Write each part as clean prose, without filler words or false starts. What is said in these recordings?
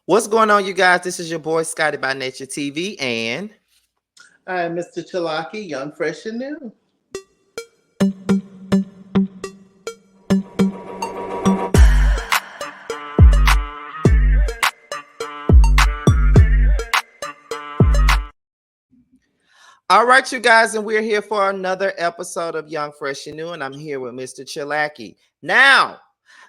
What's going on, you guys? This is your boy Scotty by Nature TV, and I'm Mr. Chalaki, young, fresh, and new. all right, you guys, and we're here for another episode of Young, Fresh, and New, and I'm here with Mr. Chalaki. Now,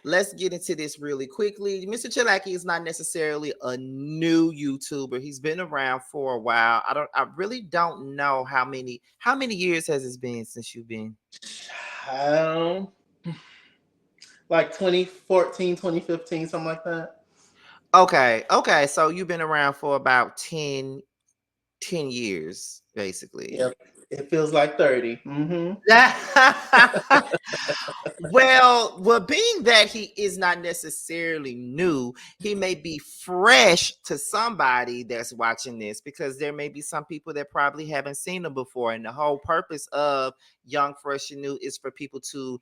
let's get into this really quickly. Mr. Chalaki is not necessarily a new YouTuber. He's been around for a while. I really don't know how many years has it been since you've been. Um, like 2014, 2015, something like that. Okay. So you've been around for about 10 years, basically. Yep. It feels like 30. Mm-hmm. well, being that he is not necessarily new, he may be fresh to somebody that's watching this because there may be some people that probably haven't seen him before. And the whole purpose of Young, Fresh, and New is for people to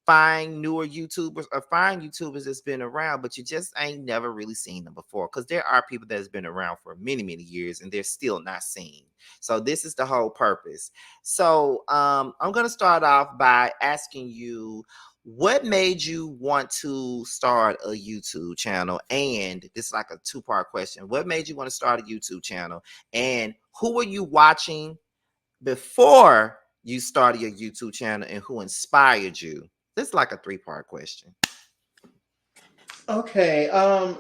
find newer YouTubers or find YouTubers that's been around, but you just ain't never really seen them before. Because there are people that's been around for many, many years and they're still not seen. So this is the whole purpose. So I'm gonna start off by asking you what made you want to start a YouTube channel? And this is like a two-part question. What made you want to start a YouTube channel? And who were you watching before you started your YouTube channel and who inspired you? This is like a three-part question. Okay.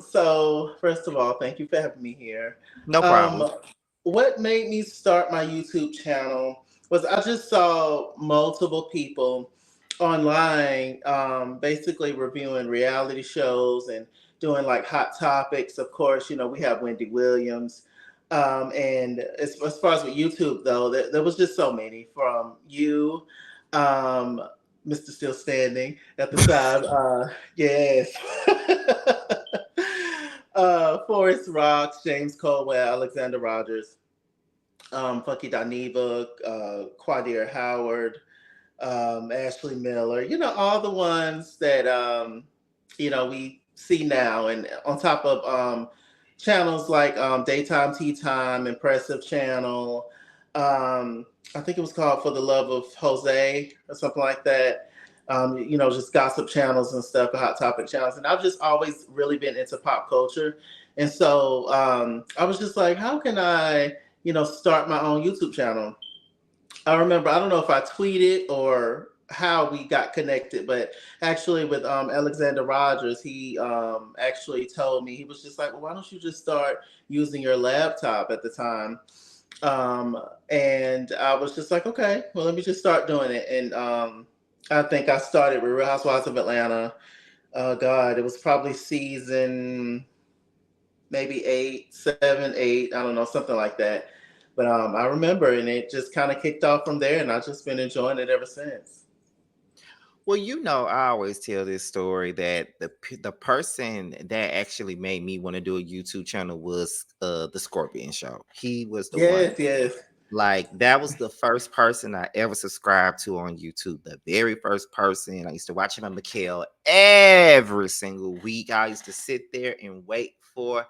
So first of all, thank you for having me here. No problem. Um, what made me start my YouTube channel was I just saw multiple people online, basically reviewing reality shows and doing like hot topics. Of course, we have Wendy Williams. And as far as with YouTube, though, there was just so many from you, um, Mr. Still Standing at the time. Yes. Forrest Rocks, James Colwell, Alexander Rogers, Funky Dineva, Quadir Howard, Ashley Miller, all the ones that, we see now. And on top of channels like Daytime Tea Time, Impressive Channel, I think it was called For the Love of Jose or something like that. Just gossip channels and stuff, hot topic channels. And I've just always really been into pop culture. And so I was just like, how can I, start my own YouTube channel? I remember, I don't know if I tweeted or how we got connected, but actually with Alexander Rogers, he actually told me, he was just like, well, why don't you just start using your laptop at the time? And I was just like, okay, well, let me just start doing it. And I think I started with Real Housewives of Atlanta. God, it was probably season maybe 8, 7, 8, I don't know, something like that. But I remember, and it just kind of kicked off from there, and I've just been enjoying it ever since. Well, I always tell this story that the person that actually made me want to do a YouTube channel was the Scorpion Show. He was the one. Yes, yes. Like that was the first person I ever subscribed to on YouTube. The very first person. I used to watch him on McHale every single week. I used to sit there and wait for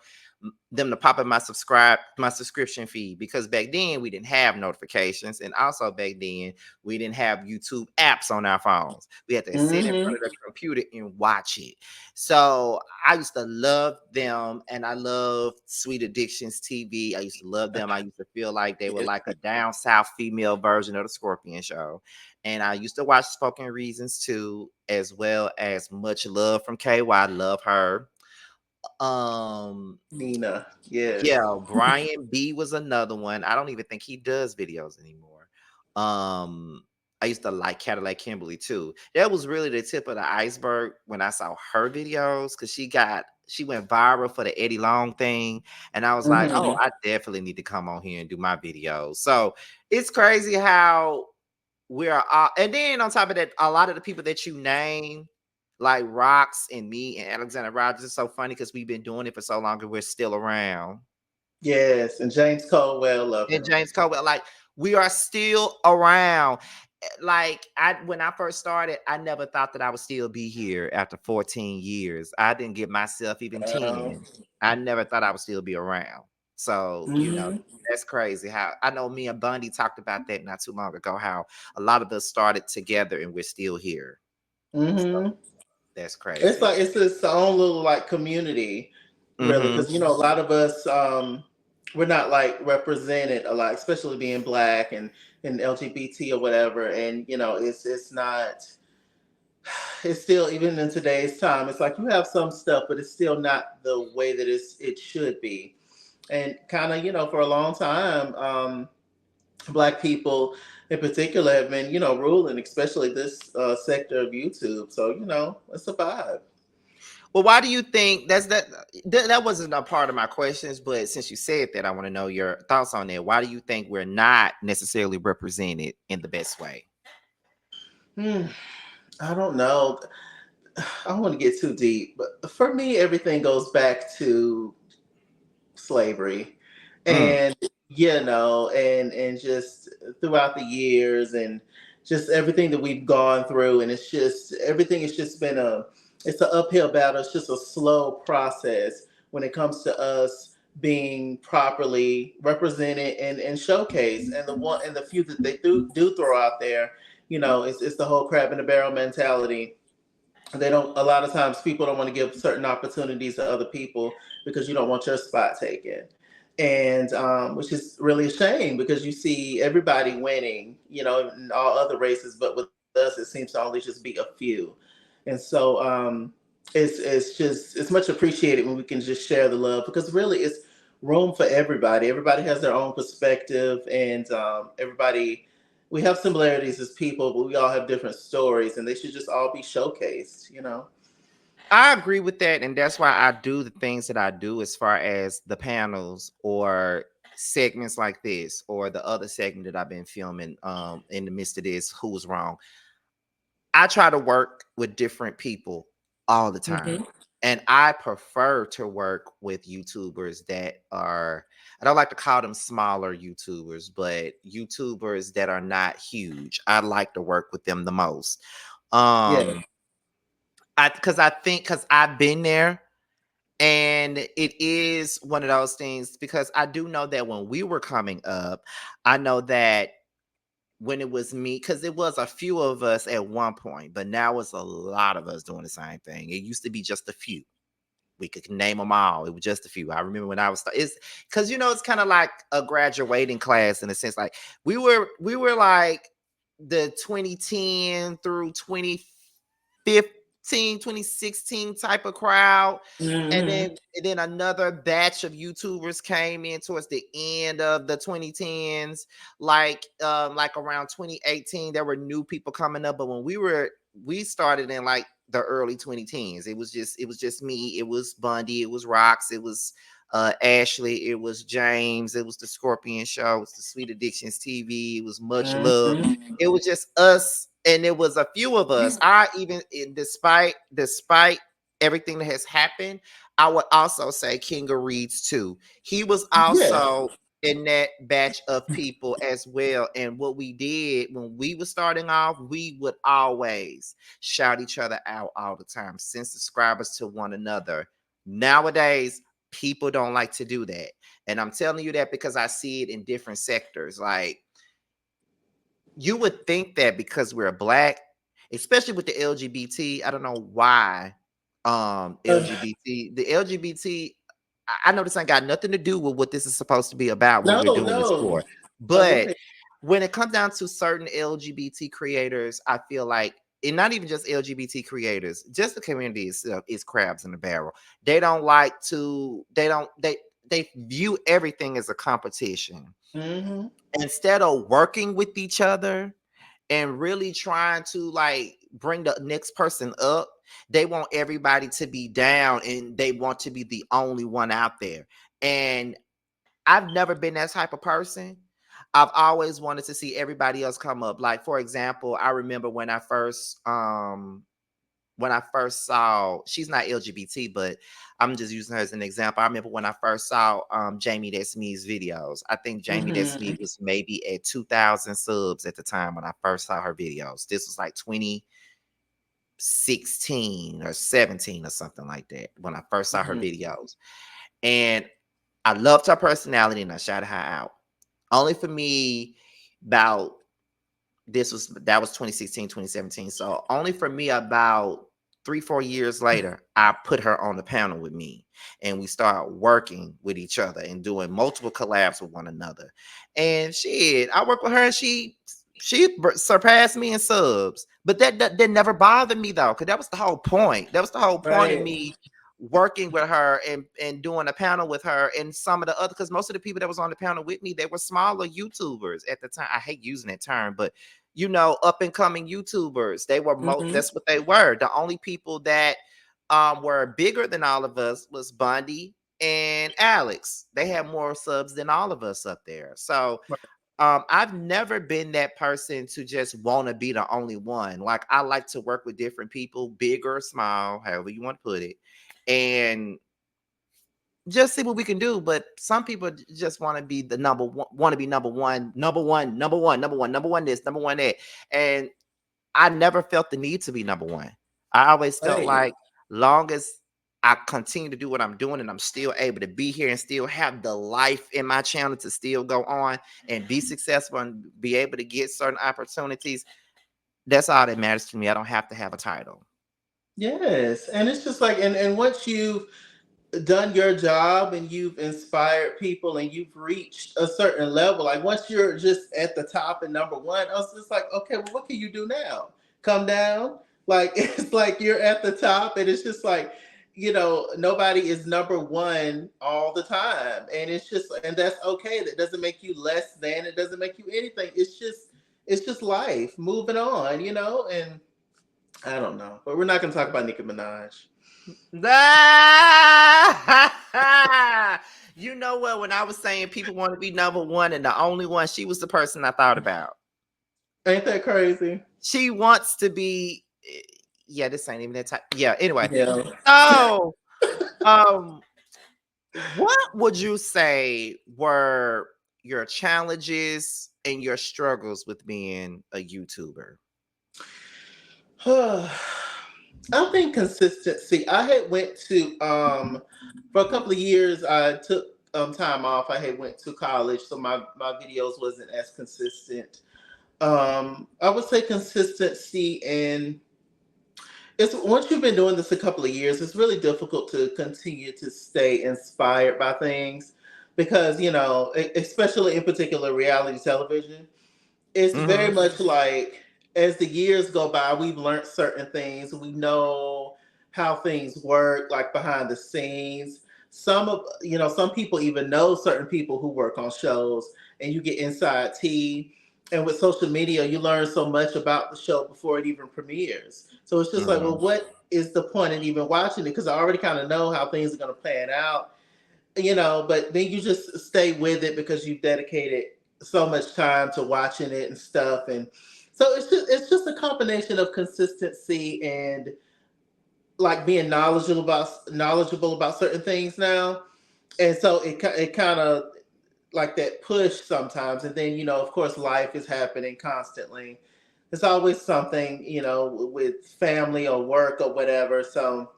them to pop in my subscription feed because back then we didn't have notifications, and also back then we didn't have YouTube apps on our phones. We had to sit in Mm-hmm. front of the computer and watch it. So I used to love them, and I loved Sweet Addictions TV. I used to love them. I used to feel like they were Yes. like a down south female version of the Scorpion Show. And I used to watch Spoken Reasons too, as well as Much Love from KY. Love her. Um, Nina. Yes. yeah, Brian B was another one. I don't even think he does videos anymore. I used to like Cadillac Kimberly too. That was really the tip of the iceberg when I saw her videos because she went viral for the Eddie Long thing, and I was like, oh, Mm-hmm. I definitely need to come on here and do my videos. So it's crazy how we're all, and then on top of that, a lot of the people that you name, like Rocks and me and Alexander Rogers, is so funny because we've been doing it for so long and we're still around. Yes. And James Colwell, love And him. James Colwell, like we are still around. like I when I first started, I never thought that I would still be here after 14 years. I didn't give myself even Wow. 10. I never thought I would still be around. So, Mm-hmm. that's crazy how I know me and Bundy talked about that not too long ago, how a lot of us started together and we're still here. So Mm-hmm. that's It's crazy. like it's its own little like community, really, Hmm. because a lot of us we're not like represented a lot, especially being black and LGBT or whatever, and it's not. It's still even in today's time. It's like you have some stuff, but it's still not the way that it should be. And kind of for a long time, black people in particular have been ruling, especially this sector of YouTube. So it's a vibe. Well, why do you think that wasn't a part of my questions, but since you said that, I want to know your thoughts on that. Why do you think we're not necessarily represented in the best way? Hmm, I don't know. I don't want to get too deep, but for me, everything goes back to slavery, Mm. and and just throughout the years, and just everything that we've gone through, and it's just everything has just been it's an uphill battle. It's just a slow process when it comes to us being properly represented and showcased, and the few that they do throw out there, it's the whole crab in the barrel mentality. They don't, a lot of times people don't want to give certain opportunities to other people because you don't want your spot taken, and which is really a shame because you see everybody winning, in all other races, but with us it seems to only just be a few. And so it's much appreciated when we can just share the love, because really it's room for everybody has their own perspective, and everybody, we have similarities as people, but we all have different stories, and they should just all be showcased. I agree with that, and that's why I do the things that I do as far as the panels or segments like this or the other segment that I've been filming in the midst of this, Who's Wrong. I try to work with different people all the time. Hmm. And I prefer to work with YouTubers that are, I don't like to call them smaller YouTubers, but YouTubers that are not huge. I like to work with them the most. Yeah. Um, because I've been there, and it is one of those things because I do know that when we were coming up, I know that when it was me, because it was a few of us at one point, but now it's a lot of us doing the same thing. It used to be just a few. We could name them all. It was just a few. I remember when I was it's because it's kind of like a graduating class in a sense. Like we were like the 2010 through 2015, 2016 type of crowd. And Hmm. then another batch of YouTubers came in towards the end of the 2010s, like around 2018. There were new people coming up, but when we started in like the early 2010s. It was just me, it was Bundy, it was Rox, it was Ashley, it was James, it was the Scorpion Show, it was the Sweet Addictions TV, it was Much Love. Hmm. It was just us, and it was a few of us. I even despite everything that has happened, I would also say King of Reeds too. He was Yeah. also in that batch of people as well. And what we did when we were starting off, we would always shout each other out all the time, send subscribers to one another. Nowadays, people don't like to do that. And I'm telling you that because I see it in different sectors. Like, you would think that because we're black, especially with the LGBT, I don't know why LGBT, the LGBT, I know this ain't got nothing to do with what this is supposed to be about, what No, we're doing this no. for. Oh, go But ahead. when it comes down to certain LGBT creators, I feel like, and not even just LGBT creators, just the community itself is crabs in the barrel. They don't like to, they view everything as a competition Hmm. instead of working with each other and really trying to like bring the next person up. They want everybody to be down and they want to be the only one out there. And I've never been that type of person. I've always wanted to see everybody else come up. Like, for example, I remember when I first when I first saw, she's not LGBT, but I'm just using her as an example. I remember when I first saw Jamie That's Me's videos. I think Jamie That's Me Mm-hmm. was maybe at 2,000 subs at the time when I first saw her videos. This was like 2016 or 17 or something like that when I first saw her Mm-hmm. videos. And I loved her personality and I shouted her out. Only for me, about that was 2016, 2017. So only for me, about 3 4 years later, I put her on the panel with me, and we start working with each other and doing multiple collabs with one another. And shit, I work with her, and she surpassed me in subs. But that never bothered me though, because that was the whole point. That was the whole point of Right. me working with her and doing a panel with her and some of the other, because most of the people that was on the panel with me, they were smaller YouTubers at the time. I hate using that term, but up and coming YouTubers. They were Mm-hmm. that's what they were. The only people that were bigger than all of us was Bundy and Alex. They had more subs than all of us up there. So I've never been that person to just want to be the only one. Like, I like to work with different people, big or small, however you want to put it, and just see what we can do. But some people just want to be the number one, want to be number one, number one, number one, number one, number one this, number one that. And I never felt the need to be number one. I always felt Right. like, long as I continue to do what I'm doing and I'm still able to be here and still have the life in my channel to still go on and be successful and be able to get certain opportunities, that's all that matters to me. I don't have to have a title. Yes. And it's just like, and once you've done your job and you've inspired people and you've reached a certain level, like once you're just at the top and number one, I was just like, okay, well, what can you do now? Come down? Like, it's like you're at the top, and it's just like, nobody is number one all the time. And it's just, and that's okay. That doesn't make you less than, it doesn't make you anything. It's just life moving on. And I don't know, but we're not going to talk about Nicki Minaj. You know what? When I was saying people want to be number one and the only one, she was the person I thought about. Ain't that crazy? She wants to be. Yeah, this ain't even that type. Yeah. Anyway, Yeah. so um, what would you say were your challenges and your struggles with being a YouTuber? I think consistency. I had went to for a couple of years. I took time off. I had went to college, so my videos wasn't as consistent. I would say consistency, and it's once you've been doing this a couple of years, it's really difficult to continue to stay inspired by things because especially in particular reality television, it's very Mm-hmm. much like as the years go by, we've learned certain things. We know how things work, like behind the scenes. Some people even know certain people who work on shows, and you get inside tea. And with social media, you learn so much about the show before it even premieres. So it's just like, well, Mm-hmm. what is the point in even watching it? Because I already kind of know how things are going to pan out, but then you just stay with it because you've dedicated so much time to watching it and stuff. And so it's just a combination of consistency and like being knowledgeable about certain things now. And so it kind of like that push sometimes. And then of course life is happening constantly. There's always something with family or work or whatever. So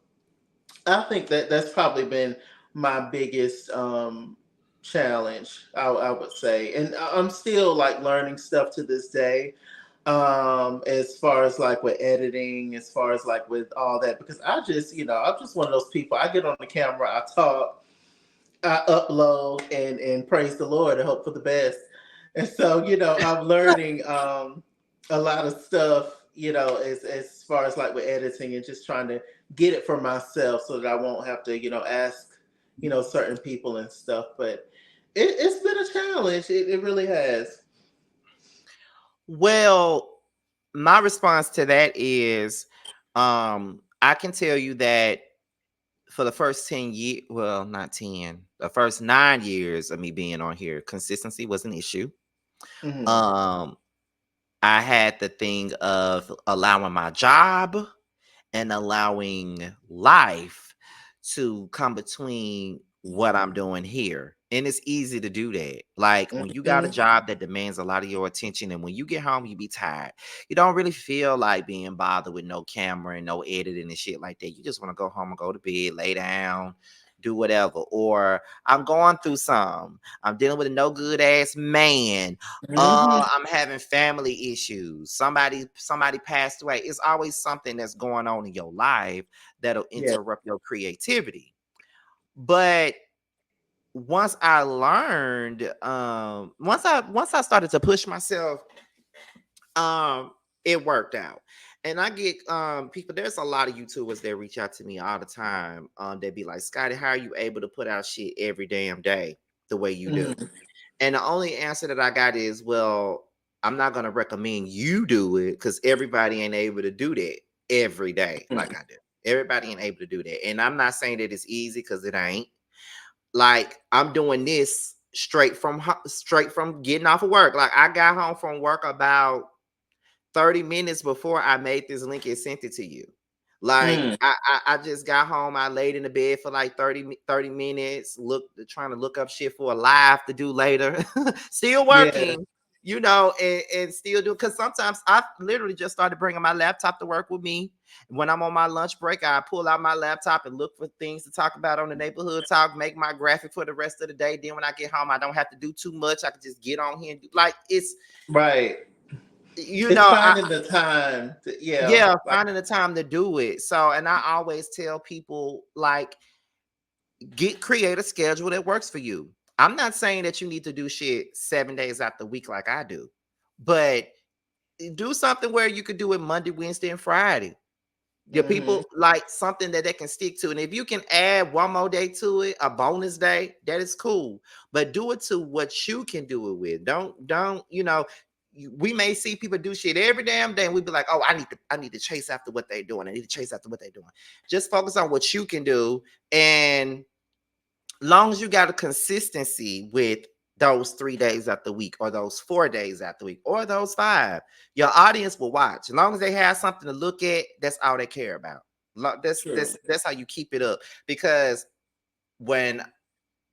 I think that that's probably been my biggest challenge, I would say. And I'm still like learning stuff to this day, as far as like with editing, as far as like with all that, because I'm just one of those people. I get on the camera, I talk, I upload, and praise the Lord and hope for the best. And so, I'm learning a lot of stuff, as far as like with editing and just trying to get it for myself so that I won't have to, ask, certain people and stuff. But it's been a challenge. It really has. Well, my response to that is, I can tell you that for the first 10 years, well, not 10, the first 9 years of me being on here, consistency was an issue. Hmm. Um, I had the thing of allowing my job and allowing life to come between what I'm doing here. And it's easy to do that. Like when you got a Hmm. job that demands a lot of your attention, and when you get home, you be tired. You don't really feel like being bothered with no camera and no editing and shit like that. You just want to go home and go to bed, lay down, do whatever. Or I'm going through some. I'm dealing with a no good ass man. Hmm. I'm having family issues. Somebody passed away. It's always something that's going on in your life that'll Yeah. interrupt your creativity. But once I started to push myself, um, it worked out. And I get people, there's a lot of YouTubers that reach out to me all the time. They'd be like, Scotty, how are you able to put out shit every damn day the way you do? Hmm. And the only answer that I got is, well, I'm not gonna recommend you do it because everybody ain't able to do that every day like I do. Everybody ain't able to do that. And I'm not saying that it's easy because it ain't. Like I'm doing this straight from getting off of work. Like I got home from work about 30 minutes before I made this link and sent it to you. Like Mm. I just got home. I laid in the bed for like 30 minutes, trying to look up shit for a live to do later. Still Yeah. working, and still do because sometimes I literally just started bringing my laptop to work with me. When I'm on my lunch break, I pull out my laptop and look for things to talk about on the neighborhood talk, make my graphic for the rest of the day. Then when I get home, I don't have to do too much. I can just get on here and do like it's Right. you It's know, I finding the time. Yeah. yeah, Like. finding the time to do it. So, and I always tell people like create a schedule that works for you. I'm not saying that you need to do shit 7 days out the week like I do, but do something where you could do it Monday, Wednesday, and Friday. Your Hmm. people like something that they can stick to. And if you can add one more day to it, a bonus day, that is cool. But do it to what you can do it with. We may see people do shit every damn day, and we be like, oh, I need to chase after what they're doing. I need to chase after what they're doing. Just focus on what you can do. And long as you got a consistency with those 3 days out the week, or those 4 days out the week, or those five, your audience will watch. As long as they have something to look at, that's all they care about. That's True. that's how you keep it up. Because when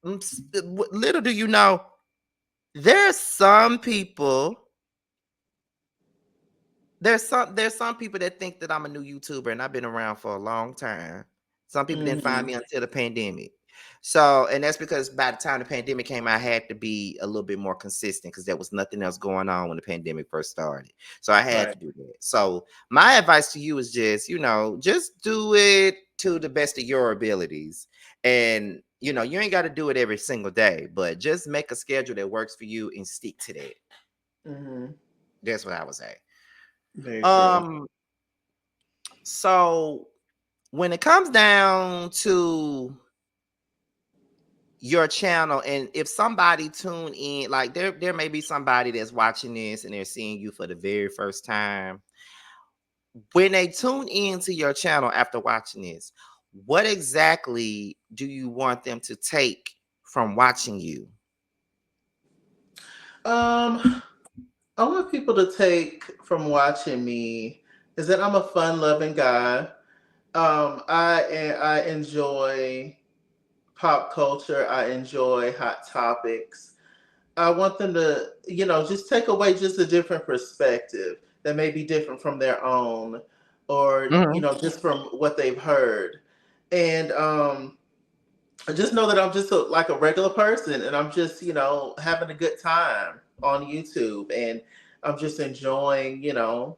little do you know, there's some people there's some people that think that I'm a new YouTuber and I've been around for a long time. Some people didn't find Hmm. me until the pandemic. So, and that's because by the time the pandemic came, I had to be a little bit more consistent because there was nothing else going on when the pandemic first started. So I had Right. to do that. So my advice to you is just do it to the best of your abilities. And you ain't got to do it every single day, but just make a schedule that works for you and stick to that. Hmm. That's what I would say. Very true. Um, So when it comes down to your channel, and if somebody tune in, like there may be somebody that's watching this and they're seeing you for the very first time. When they tune into your channel after watching this, what exactly do you want them to take from watching you? Um, I want people to take from watching me is that I'm a fun-loving guy. I enjoy pop culture. I enjoy hot topics. I want them to, just take away just a different perspective that may be different from their own, or Mhm. just from what they've heard, and just know that I'm just like a regular person, and I'm just having a good time on YouTube, and I'm just enjoying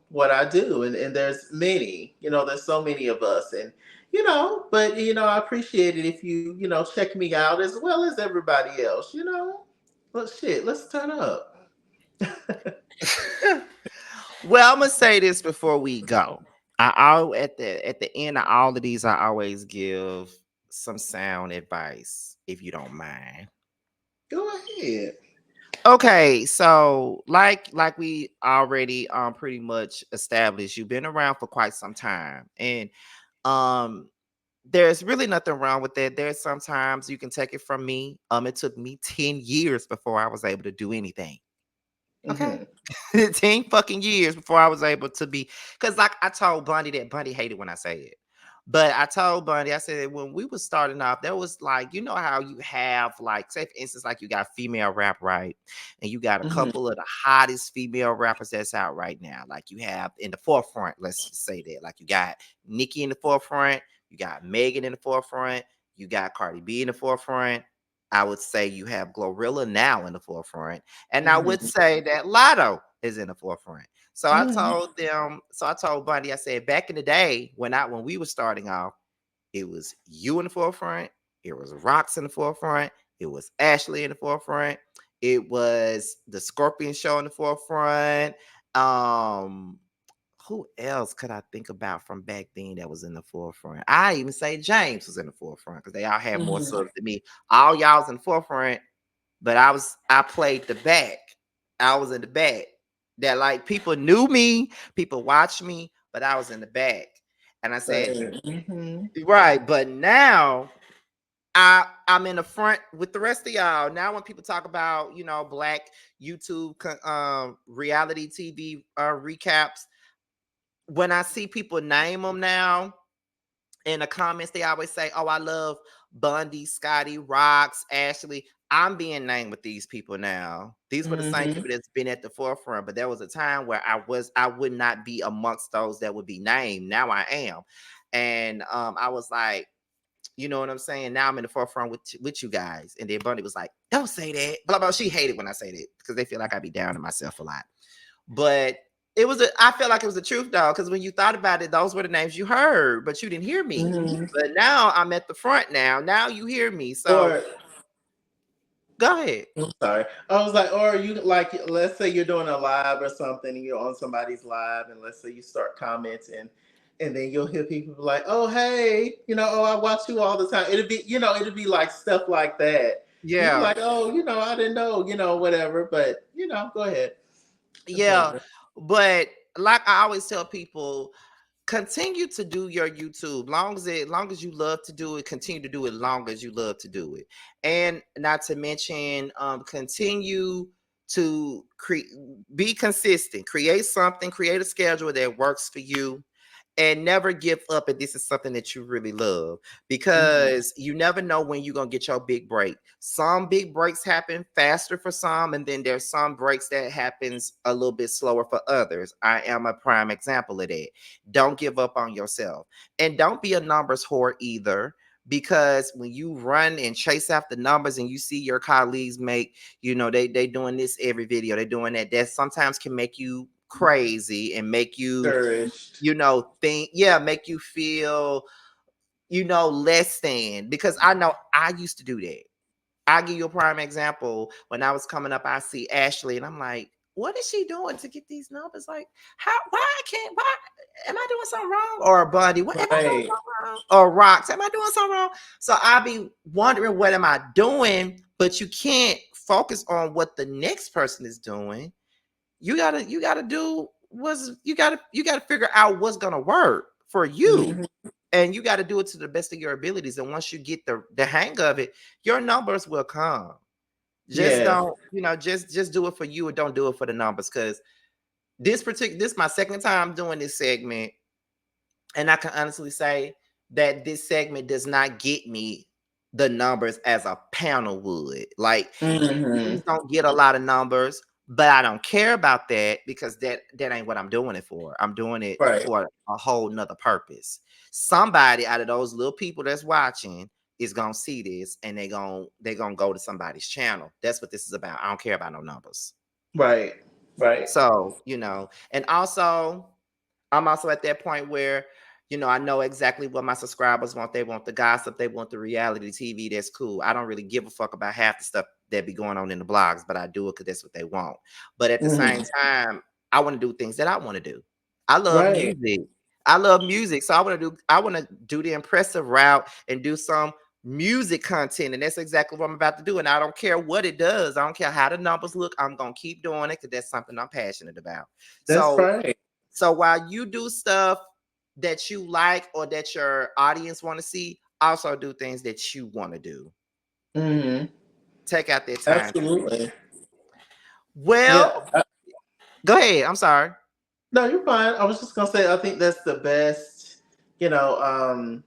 what I do, and there's there's so many of us, and but I appreciate it if you check me out as well as everybody else. Let's turn up. Well, I'm gonna say this before we go. At the end of all of these, I always give some sound advice, if you don't mind. Go ahead. Okay, so like we already pretty much established, you've been around for quite some time, and um there's really nothing wrong with that. There's sometimes you can take it from me. It took me 10 years before I was able to do anything. Okay. Mhm. 10 fucking years before I was able to be, because like I told Bundy that Bundy hated when I say it. But I told Bundy, I said when we was starting off, there was like, you know how you have like, say for instance, like you got female rap, right? And you got a Mhm. couple of the hottest female rappers that's out right now. Like you have in the forefront, let's just say that. Like you got Nicki in the forefront, you got Megan in the forefront, you got Cardi B in the forefront. I would say you have Glorilla now in the forefront. And I would Mhm. say that Lotto is in the forefront. So I Mhm. told them, so I told Bundy, I said, back in the day when we were starting off, it was you in the forefront, it was Rocks in the forefront, it was Ashley in the forefront, it was the Scorpion Show in the forefront. Um, who else could I think about from back then that was in the forefront? I even say James was in the forefront because they all had more Mhm. subs than me. All y'all was in the forefront, but I played the back. I was in the back. That like people knew me, people watched me, but I was in the back. And I said, Right. Mhm. right, but now I'm in the front with the rest of y'all. Now when people talk about, black YouTube reality TV recaps, when I see people name them now, in the comments, they always say, "Oh, I love Bundy, Scotty, Rocks, Ashley." I'm being named with these people now. These were the same Mhm. people that's been at the forefront, but there was a time where I would not be amongst those that would be named. Now I am, and I was like, you know what I'm saying? Now I'm in the forefront with you guys, and then Bundy was like, "Don't say that." Blah blah. She hated when I say that because they feel like I be down to myself a lot. But I felt like it was the truth though, because when you thought about it, those were the names you heard, but you didn't hear me. Mhm. But now I'm at the front now. Now you hear me. So Or go ahead. I'm sorry. I was like, or you like, let's say you're doing a live or something, and you're on somebody's live, and let's say you start commenting, and then you'll hear people be like, "Oh, hey, oh, I watch you all the time." It'd be like stuff like that. You'd be Yeah. like, "Oh, I didn't know, whatever." But go ahead. Yeah. Continue. But like I always tell people, continue to do your YouTube. Long as you love to do it, continue to do it long as you love to do it. And not to mention, continue to be consistent. Create something, create a schedule that works for you, and never give up if this is something that you really love, Hmm. because you never know when you're going to get your big break. Some big breaks happen faster for some, and then there's some breaks that happens a little bit slower for others. I am a prime example of that. Don't give up on yourself, and don't be a numbers whore either, because when you run and chase after numbers and you see your colleagues make, they doing this every video, they doing that sometimes can make you crazy and make you, Discouraged. think, yeah, make you feel, less than, because I know I used to do that. I'll give you a prime example. When I was coming up, I see Ashley and I'm like, what is she doing to get these numbers? Like, why am I doing something wrong? Or Bundy, what am I doing Right. something wrong? Or Rocks, am I doing something wrong? So I'll be wondering, what am I doing? But you can't focus on what the next person is doing. You gotta do what's you gotta figure out what's gonna work for you, Hmm. and you got to do it to the best of your abilities. And once you get the hang of it, your numbers will come. Just Yes. don't, just do it for you, and don't do it for the numbers. Because this is my second time doing this segment, and I can honestly say that this segment does not get me the numbers as a panel would. Like, Hmm. these don't get a lot of numbers, but I don't care about that, because that ain't what I'm doing it for. I'm doing it Right. for a whole nother purpose. Somebody out of those little people that's watching is gonna see this, and they gonna go to somebody's channel. That's what this is about. I don't care about no numbers. Right. Right. So, and also I'm also at that point where, I know exactly what my subscribers want. They want the gossip, they want the reality TV. That's cool. I don't really give a fuck about half the stuff that be going on in the blogs, but I do it because that's what they want. But at the same Hmm. time, I want to do things that I want to do. I love Right. music. I love music. So I want to do the impressive route and do some music content. And that's exactly what I'm about to do. And I don't care what it does. I don't care how the numbers look. I'm gonna keep doing it because that's something I'm passionate about. That's So right. so while you do stuff that you like or that your audience want to see, also do things that you want to do. Hmm. Take out that time to do it. Absolutely. Well, Yeah. Go ahead. I'm sorry. No, you're fine. I was just gonna say I think that's the best. You know,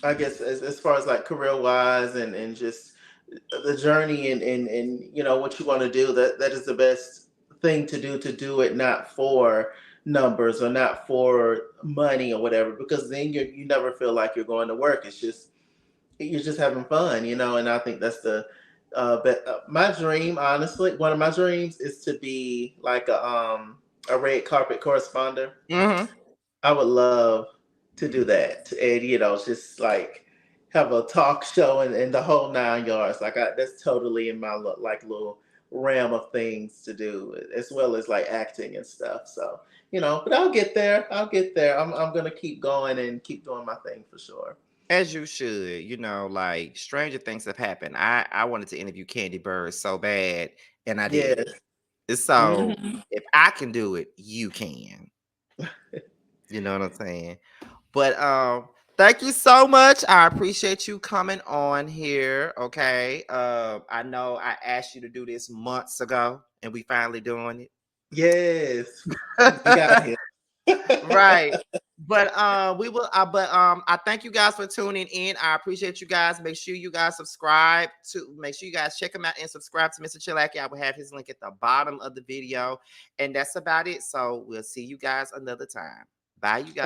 I guess as far as like career wise and just the journey and you know what you want to do, that is the best thing to do it not for numbers or not for money or whatever, because then you never feel like you're going to work. It's just you're just having fun, you know. And I think that's the but my dream, honestly, one of my dreams is to be like a red carpet correspondent. Hmm. I would love to do that, and you know, just like have a talk show and the whole 9 yards. Like that's totally in my like little realm of things to do, as well as like acting and stuff. So you know, but I'll get there. I'll get there. I'm gonna keep going and keep doing my thing for sure. As you should. Like stranger things have happened. I wanted to interview Candy Bird so bad, and I did Yes. it. So Hmm. if I can do it, you can. You know what I'm saying? But thank you so much. I appreciate you coming on here. Okay. I know I asked you to do this months ago, and we finally doing Yes. We got it. here. Right. But we will but I thank you guys for tuning in. I appreciate you guys. Make sure you guys subscribe to make sure you guys check him out and subscribe to Mr. Chalaki. I will have his link at the bottom of the video. And that's about it. So we'll see you guys another time. Bye, you guys.